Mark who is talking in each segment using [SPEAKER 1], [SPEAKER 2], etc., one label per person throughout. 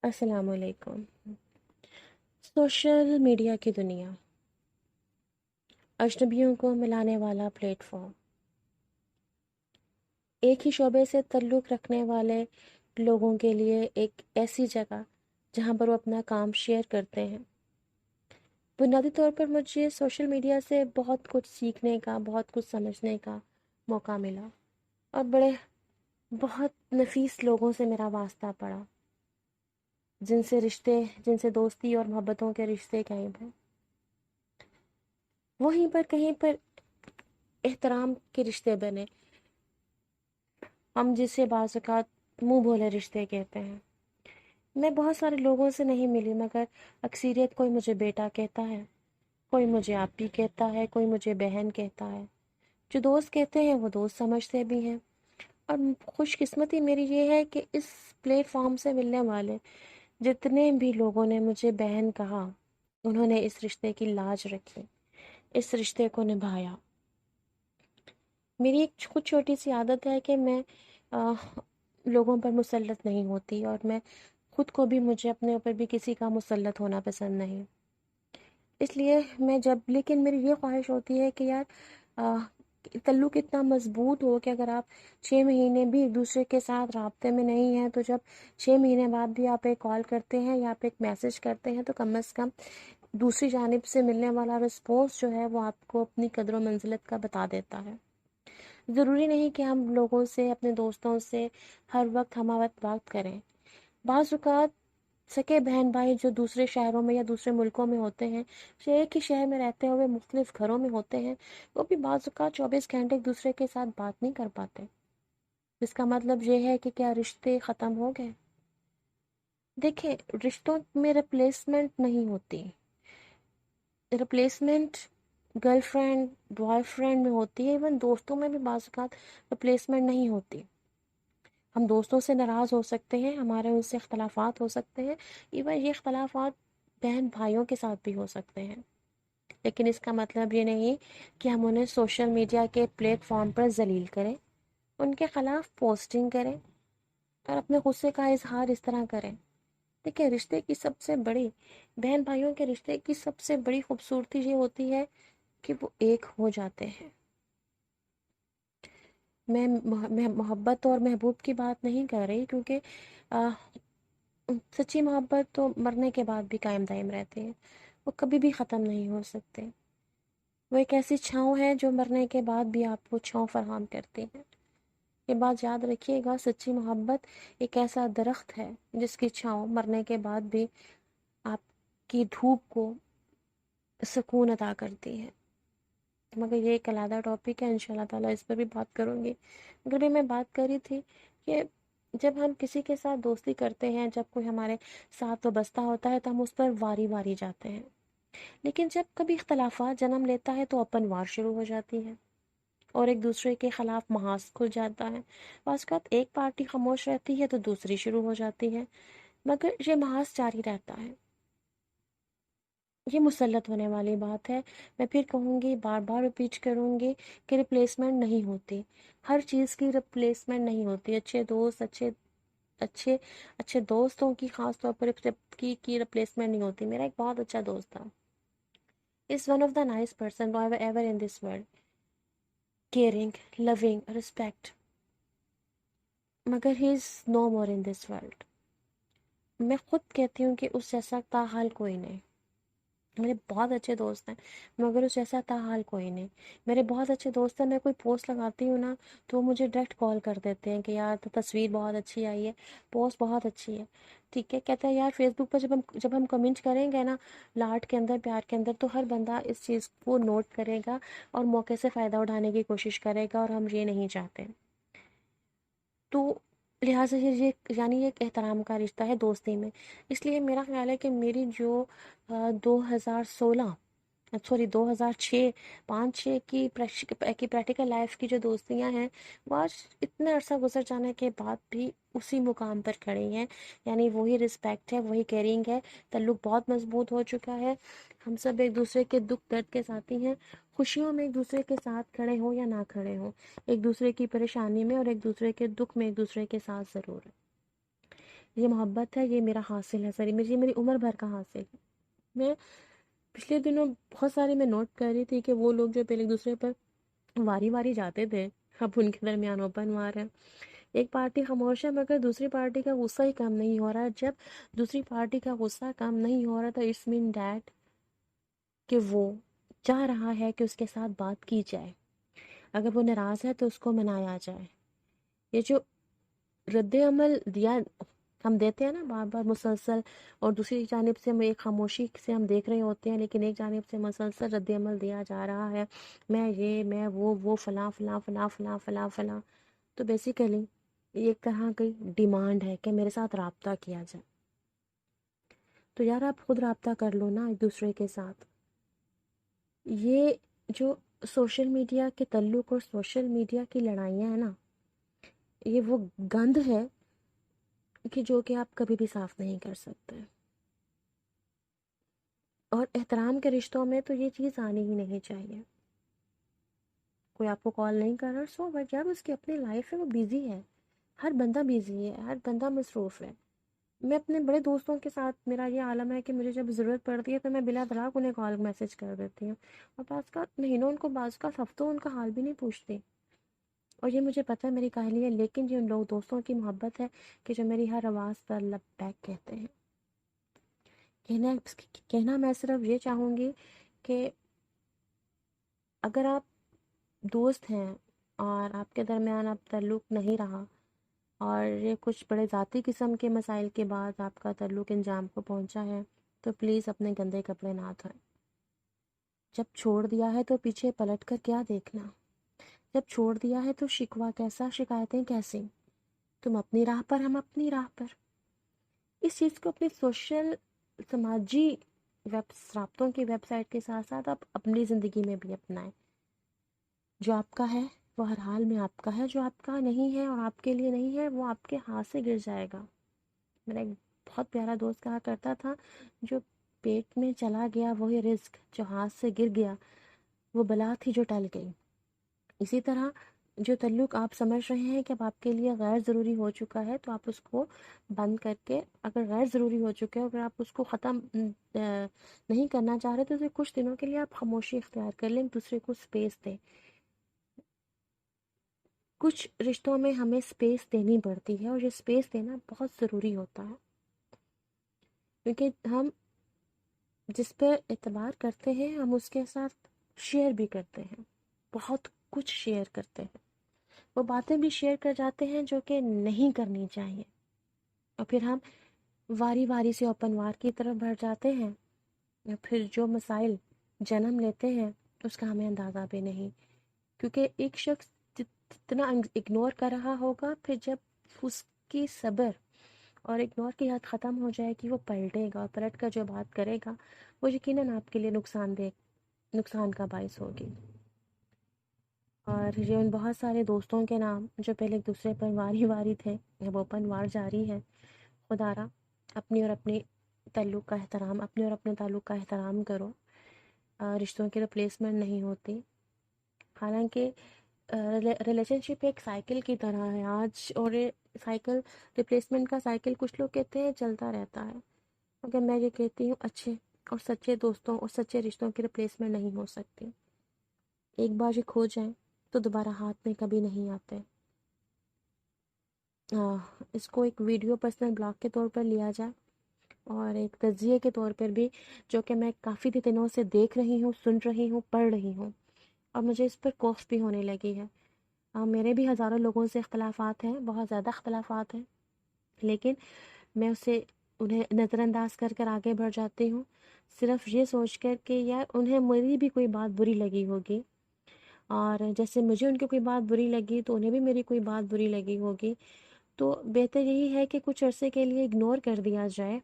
[SPEAKER 1] السلام علیکم۔ Social media کی دنیا، اجنبیوں کو ملانے والا پلیٹ فارم، ایک ہی شعبے سے تعلق رکھنے والے لوگوں کے لیے ایک ایسی جگہ جہاں پر وہ اپنا کام شیئر کرتے ہیں۔ بنیادی طور پر مجھے سوشل میڈیا سے بہت کچھ سیکھنے کا، بہت کچھ سمجھنے کا موقع ملا، اور بہت نفیس لوگوں سے میرا واسطہ پڑا، جن سے دوستی اور محبتوں کے رشتے قائم ہیں۔ وہیں پر کہیں پر احترام کے رشتے بنے، ہم جسے بعض اوقات منہ بولے رشتے کہتے ہیں۔ میں بہت سارے لوگوں سے نہیں ملی، مگر اکثریت کوئی مجھے بیٹا کہتا ہے، کوئی مجھے آپی کہتا ہے، کوئی مجھے بہن کہتا ہے۔ جو دوست کہتے ہیں وہ دوست سمجھتے بھی ہیں، اور خوش قسمتی میری یہ ہے کہ اس پلیٹ فارم سے ملنے والے جتنے بھی لوگوں نے مجھے بہن کہا، انہوں نے اس رشتے کی لاج رکھی، اس رشتے کو نبھایا۔ میری ایک خود چھوٹی سی عادت ہے کہ میں لوگوں پر مسلط نہیں ہوتی، اور میں خود کو بھی، مجھے اپنے اوپر بھی کسی کا مسلط ہونا پسند نہیں۔ اس لیے لیکن میری یہ خواہش ہوتی ہے کہ یار تعلق اتنا مضبوط ہو کہ اگر آپ 6 مہینے بھی ایک دوسرے کے ساتھ رابطے میں نہیں ہیں، تو جب 6 مہینے بعد بھی آپ ایک کال کرتے ہیں یا آپ ایک میسج کرتے ہیں، تو کم از کم دوسری جانب سے ملنے والا رسپانس جو ہے وہ آپ کو اپنی قدر و منزلت کا بتا دیتا ہے۔ ضروری نہیں کہ ہم لوگوں سے، اپنے دوستوں سے ہر وقت بات کریں۔ بعض اوقات سکے بہن بھائی جو دوسرے شہروں میں یا دوسرے ملکوں میں ہوتے ہیں، جو ایک ہی شہر میں رہتے ہوئے مختلف گھروں میں ہوتے ہیں، وہ بھی بعض اوقات 24 گھنٹے ایک دوسرے کے ساتھ بات نہیں کر پاتے۔ اس کا مطلب یہ ہے کہ کیا رشتے ختم ہو گئے؟ دیکھیں، رشتوں میں ریپلیسمنٹ نہیں ہوتی۔ Replacement girl friend boy friend میں ہوتی ہے، ایون دوستوں میں بھی بعض اوقات ریپلیسمنٹ نہیں ہوتی۔ ہم دوستوں سے ناراض ہو سکتے ہیں، ہمارے ان سے اختلافات ہو سکتے ہیں، ایون یہ اختلافات بہن بھائیوں کے ساتھ بھی ہو سکتے ہیں، لیکن اس کا مطلب یہ نہیں کہ ہم انہیں سوشل میڈیا کے پلیٹ فارم پر ذلیل کریں، ان کے خلاف پوسٹنگ کریں اور اپنے غصے کا اظہار اس طرح کریں۔ دیکھیں، رشتے کی سب سے بڑی، بہن بھائیوں کے رشتے کی سب سے بڑی خوبصورتی یہ ہوتی ہے کہ وہ ایک ہو جاتے ہیں۔ میں محبت اور محبوب کی بات نہیں کر رہی، کیونکہ سچی محبت تو مرنے کے بعد بھی قائم دائم رہتی ہے، وہ کبھی بھی ختم نہیں ہو سکتے۔ وہ ایک ایسی چھاؤں ہے جو مرنے کے بعد بھی آپ کو چھاؤں فراہم کرتی ہے۔ یہ بات یاد رکھیے گا، سچی محبت ایک ایسا درخت ہے جس کی چھاؤں مرنے کے بعد بھی آپ کی دھوپ کو سکون عطا کرتی ہے۔ مگر یہ ایک علیحدہ ٹاپک ہے، انشاءاللہ تعالیٰ اس پر بھی بات کروں گی۔ مگر بھی میں بات کر رہی تھی کہ جب ہم کسی کے ساتھ دوستی کرتے ہیں، جب کوئی ہمارے ساتھ وابستہ ہوتا ہے، تو ہم اس پر واری واری جاتے ہیں، لیکن جب کبھی اختلافات جنم لیتا ہے تو اپن وار شروع ہو جاتی ہے، اور ایک دوسرے کے خلاف محاذ کھل جاتا ہے۔ بعض اوقات ایک پارٹی خاموش رہتی ہے تو دوسری شروع ہو جاتی ہے، مگر یہ محاذ جاری رہتا ہے۔ یہ مسلط ہونے والی بات ہے۔ میں پھر کہوں گی، بار بار ریپیٹ کروں گی کہ ریپلیسمنٹ نہیں ہوتی، ہر چیز کی ریپلیسمنٹ نہیں ہوتی۔ اچھے دوست، اچھے دوستوں کی خاص طور پر کی ریپلیسمنٹ نہیں ہوتی۔ میرا ایک بہت اچھا دوست تھا، is one of the nice person ever in this world, caring, loving, respect, مگر he is know more in this world. میں خود کہتی ہوں کہ اس جیسا تاحال کوئی نہیں۔ میرے بہت اچھے دوست ہیں، مگر اس جیسا تاحال کوئی نہیں۔ میرے بہت اچھے دوست ہیں، میں کوئی پوسٹ لگاتی ہوں نا تو وہ مجھے ڈائریکٹ کال کر دیتے ہیں کہ یار تو تصویر بہت اچھی آئی ہے، پوسٹ بہت اچھی ہے، ٹھیک ہے، کہتا ہے یار فیس بک پر جب ہم کمنٹ کریں گے نا، لاڈ کے اندر، پیار کے اندر، تو ہر بندہ اس چیز کو نوٹ کرے گا اور موقع سے فائدہ اٹھانے کی کوشش کرے گا، اور ہم یہ نہیں چاہتے۔ تو لہٰذا یہ ایک احترام کا رشتہ ہے دوستی میں۔ اس لیے میرا خیال ہے کہ میری جو 2006 5-6 کی پریکٹیکل لائف کی جو دوستیاں ہیں، وہ آج اتنا عرصہ گزر جانے کے بعد بھی اسی مقام پر کھڑی ہیں، یعنی وہی رسپیکٹ ہے، وہی کیئرنگ ہے، تعلق بہت مضبوط ہو چکا ہے۔ ہم سب ایک دوسرے کے دکھ درد کے ساتھی ہیں، خوشیوں میں ایک دوسرے کے ساتھ کھڑے ہوں یا نہ کھڑے ہوں، ایک دوسرے کی پریشانی میں اور ایک دوسرے کے دکھ میں ایک دوسرے کے ساتھ ضرور ہے۔ یہ محبت ہے، یہ میرا حاصل ہے، سر یہ میری عمر بھر کا حاصل ہے۔ میں پچھلے دنوں بہت سارے میں نوٹ کر رہی تھی کہ وہ لوگ جو پہلے ایک دوسرے پر واری واری جاتے تھے، اب ان کے درمیان اوپن وار ہے۔ ایک پارٹی خاموش ہے مگر دوسری پارٹی کا غصہ ہی کم نہیں ہو رہا ہے۔ جب دوسری پارٹی کا غصہ کم نہیں ہو رہا تو اٹس مین دیٹ کہ وہ چاہ رہا ہے کہ اس کے ساتھ بات کی جائے، اگر وہ ناراض ہے تو اس کو منایا جائے۔ یہ جو رد عمل دیا ہم دیتے ہیں نا بار بار مسلسل، اور دوسری جانب سے ہم ایک خاموشی سے ہم دیکھ رہے ہوتے ہیں، لیکن ایک جانب سے مسلسل رد عمل دیا جا رہا ہے، میں یہ میں وہ فلاں فلاں فلاں فلاں فلاں فلاں، تو بیسیکلی یہ ایک طرح کی ڈیمانڈ ہے کہ میرے ساتھ رابطہ کیا جائے۔ تو یار آپ خود رابطہ کر لو نا ایک دوسرے کے ساتھ۔ یہ جو سوشل میڈیا کے تعلق اور سوشل میڈیا کی لڑائیاں ہیں نا، یہ وہ گند ہے کہ جو کہ آپ کبھی بھی صاف نہیں کر سکتے، اور احترام کے رشتوں میں تو یہ چیز آنی ہی نہیں چاہیے۔ کوئی آپ کو کال نہیں کر رہا سو بٹ یار اس کی اپنی لائف ہے، وہ بیزی ہے، ہر بندہ بیزی ہے، ہر بندہ مصروف ہے۔ میں اپنے بڑے دوستوں کے ساتھ میرا یہ عالم ہے کہ مجھے جب ضرورت پڑتی ہے تو میں بلا طلاق انہیں کال میسج کر دیتی ہوں، اور بعض کا مہینوں ان کو، بعض کا ہفتوں ان کا حال بھی نہیں پوچھتی، اور یہ مجھے پتہ ہے میری کاہلی ہے، لیکن یہ ان لوگ دوستوں کی محبت ہے کہ جو میری ہر آواز پر لبیک کہتے ہیں۔ کہنا میں صرف یہ چاہوں گی کہ اگر آپ دوست ہیں اور آپ کے درمیان اب تعلق نہیں رہا، اور یہ کچھ بڑے ذاتی قسم کے مسائل کے بعد آپ کا تعلق انجام کو پہنچا ہے، تو پلیز اپنے گندے کپڑے نہ دھوئیں۔ جب چھوڑ دیا ہے تو پیچھے پلٹ کر کیا دیکھنا، جب چھوڑ دیا ہے تو شکوہ کیسا، شکایتیں کیسی، تم اپنی راہ پر، ہم اپنی راہ پر۔ اس چیز کو اپنی سوشل سماجی رابطوں کی ویب سائٹ کے ساتھ ساتھ آپ اپنی زندگی میں بھی اپنائیں۔ جو آپ کا ہے وہ ہر حال میں آپ کا ہے، جو آپ کا نہیں ہے اور آپ کے لیے نہیں ہے وہ آپ کے ہاتھ سے گر جائے گا۔ میرا ایک بہت پیارا دوست کہا کرتا تھا، جو پیٹ میں چلا گیا وہی رزق، جو ہاتھ سے گر گیا وہ بلا تھی جو ٹل گئی۔ اسی طرح جو تعلق آپ سمجھ رہے ہیں کہ اب آپ کے لیے غیر ضروری ہو چکا ہے، تو آپ اس کو بند کر کے، اگر غیر ضروری ہو چکے ہو، اگر آپ اس کو ختم نہیں کرنا چاہ رہے تو اسے کچھ دنوں کے لیے آپ خاموشی اختیار کر لیں، ایک دوسرے کو سپیس دیں۔ کچھ رشتوں میں ہمیں سپیس دینی پڑتی ہے، اور یہ سپیس دینا بہت ضروری ہوتا ہے، کیونکہ ہم جس پہ اعتبار کرتے ہیں ہم اس کے ساتھ شیئر بھی کرتے ہیں، بہت کچھ شیئر کرتے ہیں، وہ باتیں بھی شیئر کر جاتے ہیں جو کہ نہیں کرنی چاہیے، اور پھر ہم واری واری سے اوپن وار کی طرف بڑھ جاتے ہیں، یا پھر جو مسائل جنم لیتے ہیں اس کا ہمیں اندازہ بھی نہیں، کیونکہ ایک شخص جتنا اگنور کر رہا ہوگا، پھر جب اس کی صبر اور اگنور کی حد ختم ہو جائے گی وہ پلٹے گا، اور پلٹ کر جو بات کرے گا وہ یقیناً آپ کے لیے نقصان کا باعث ہوگی۔ اور یہ ان بہت سارے دوستوں کے نام جو پہلے ایک دوسرے پر واری واری تھے، اب اوپن وار جاری ہے۔ خدا را اپنی اور اپنے تعلق کا احترام، اپنے اور اپنے تعلق کا احترام کرو۔ رشتوں کی ریپلیسمنٹ نہیں ہوتی، حالانکہ ریلیشن شپ ایک سائیکل کی طرح ہے آج، اور یہ سائیکل، ریپلیسمنٹ کا سائیکل کچھ لوگ کہتے ہیں چلتا رہتا ہے، مگر میں یہ کہتی ہوں اچھے اور سچے دوستوں اور سچے رشتوں کی ریپلیسمنٹ نہیں ہو سکتی۔ ایک بار یہ کھو جائیں تو دوبارہ ہاتھ میں کبھی نہیں آتے۔ اس کو ایک ویڈیو پرسنل بلاگ کے طور پر لیا جائے، اور ایک تجزیے کے طور پر بھی، جو کہ میں کافی دنوں سے دیکھ رہی ہوں، سن رہی ہوں، پڑھ رہی ہوں، اور مجھے اس پر خوف بھی ہونے لگی ہے۔ میرے بھی ہزاروں لوگوں سے اختلافات ہیں، بہت زیادہ اختلافات ہیں، لیکن میں انہیں نظر انداز کر کر آگے بڑھ جاتی ہوں، صرف یہ سوچ کر کہ یار انہیں میری بھی کوئی بات بری لگی ہوگی، اور جیسے مجھے ان کی کوئی بات بری لگی تو انہیں بھی میری کوئی بات بری لگی ہوگی، تو بہتر یہی ہے کہ کچھ عرصے کے لیے اگنور کر دیا جائے،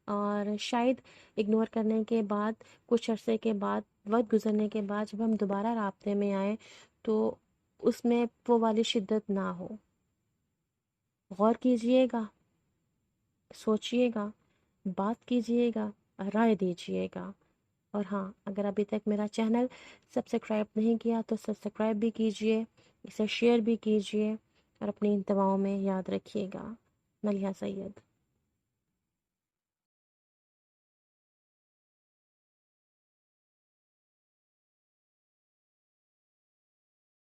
[SPEAKER 1] اور شاید اگنور کرنے کے بعد کچھ عرصے کے بعد، وقت گزرنے کے بعد جب ہم دوبارہ رابطے میں آئیں تو اس میں وہ والی شدت نہ ہو۔ غور کیجئے گا، سوچئے گا، بات کیجئے گا، رائے دیجئے گا، اور ہاں اگر ابھی تک میرا چینل سبسکرائب نہیں کیا تو سبسکرائب بھی کیجئے، اسے شیئر بھی کیجئے، اور اپنی انتباہوں میں یاد رکھیے گا۔ ملیحہ سید۔